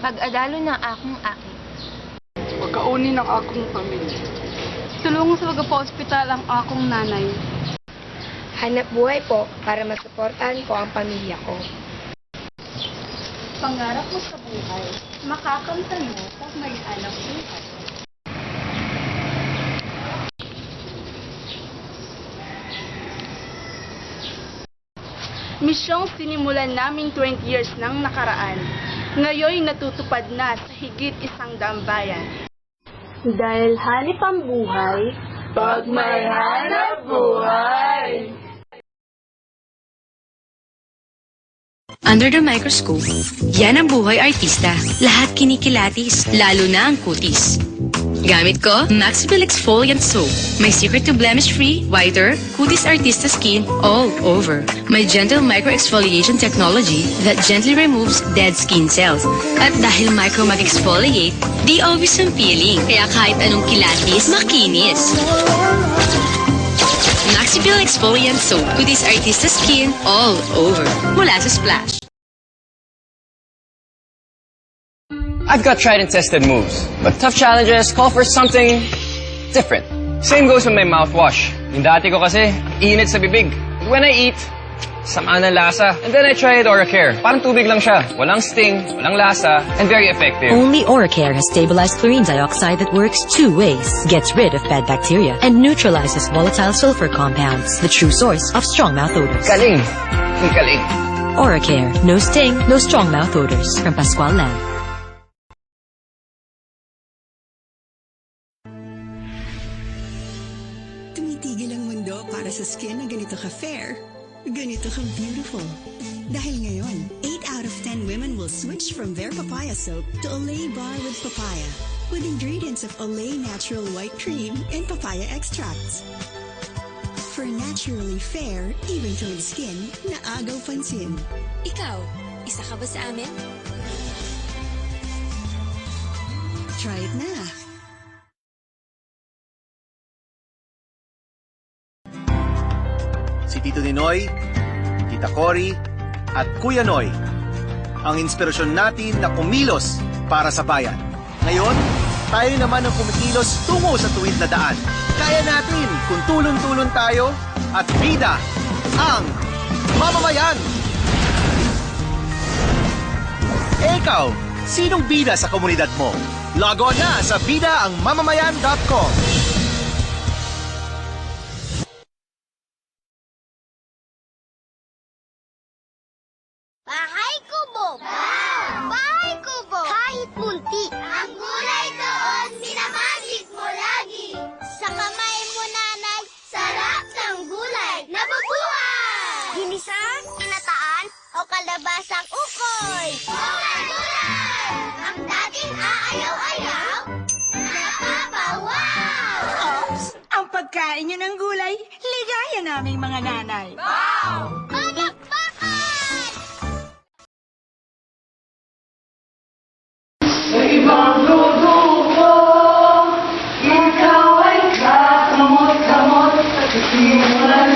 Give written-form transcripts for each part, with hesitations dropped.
Pag-adalo ng akong aki. Pagkauni ng akong pamilya. Tulungan sa pagpa-ospital ang akong nanay. Hanap buhay po para masuportahan ko ang pamilya ko. Pangarap mo sa buhay, makakamtan mo pag may anak buhay. Misyong sinimulan naming 20 years nang nakaraan. Ngayon natutupad na sa higit 100 bayan. Dahil hanip ang buhay, Pag may hanap buhay! Under the microscope, yan ang buhay artista. Lahat kinikilatis, lalo na ang kutis. Gamit ko, Maxibel Exfoliant Soap. My secret to blemish-free, whiter, kutis artista skin all over. My gentle micro-exfoliation technology that gently removes dead skin cells. At dahil micro mag-exfoliate, di always ang peeling. Kaya kahit anong kilatis, makinis. Maxibel Exfoliant Soap. Kutis artista skin all over. Mula sa Splash. I've got tried and tested moves, but tough challenges call for something different. Same goes with my mouthwash. Yung dati ko kasi, init sa bibig. But when I eat, sama ng lasa. And then I tried Oracare. Parang tubig lang siya. Walang sting, walang lasa, and very effective. Only Oracare has stabilized chlorine dioxide that works 2 ways, gets rid of bad bacteria, and neutralizes volatile sulfur compounds, the true source of strong mouth odors. Galing. Ang galing. Oracare, no sting, no strong mouth odors. From Pascual Land. Tumitigil ang mundo para sa skin na ganito ka-fair, ganito ka-beautiful. Dahil ngayon, 8 out of 10 women will switch from their papaya soap to Olay Bar with Papaya, with ingredients of Olay Natural White Cream and papaya extracts. For naturally fair, even-toned skin na agaw pansin. Ikaw, isa ka ba sa amin? Try it na! Si Tito Ninoy, Tita Cory, at Kuya Noy, ang inspirasyon natin na kumilos para sa bayan. Ngayon, tayo naman ang kumikilos tungo sa tuwid na daan. Kaya natin kung tulon-tulon tayo at bida ang mamamayan. Ikaw, sinong bida sa komunidad mo? Log on na sa bidaangmamamayan.com. Bahay kubo! Bahay kubo! Kahit munti, ang gulay doon, minamagic mo lagi. Sa kamay mo, nanay, sarap ng gulay, nabubuhay! Ginisa, ginataan, o kalabasang ukoy. Gulay! Ang dating aayaw-ayaw, napapawaw! Ops! Ang pagkain niyo ng gulay, ligaya naming mga nanay. Wow! Sa ibang luduko, ikaw ay kakamot-kamot at simulan.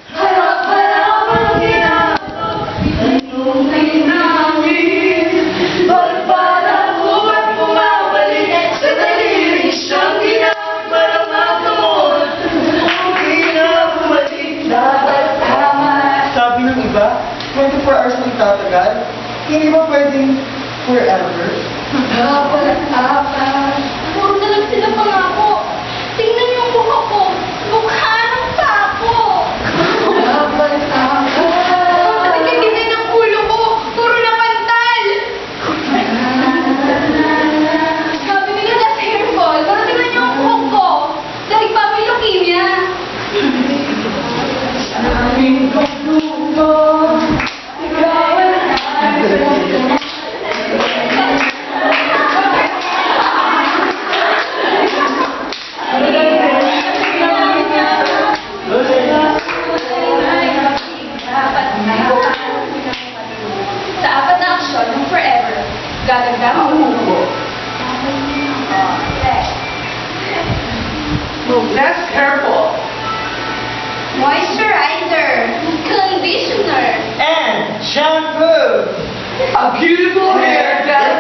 Harap-harap ang ginagawa, tanungin namin. Barbarang buwan bumabalik, sa daliri siyang ginagawa Umuwi na bumalik, dapat tama. Sabi ng iba, 24 hours na itatagal, hindi ba pwedeng forever? Apat. Puro na lang sila pangako. Tingnan niyo ang buhok ko. Mukha ng papo. Apat. Pati kagitay ng ulo ko. Puro na pantal. Sabi nila last hair fall. Pero tingnan niyo ang buhok ko. Dahil pa may leukemia. Sa aming pagluto, ikaw ay Sa apat na aksyon ng forever, gaganda ang ulo. move less careful. Moisturizer, conditioner, And shampoo! A beautiful haircut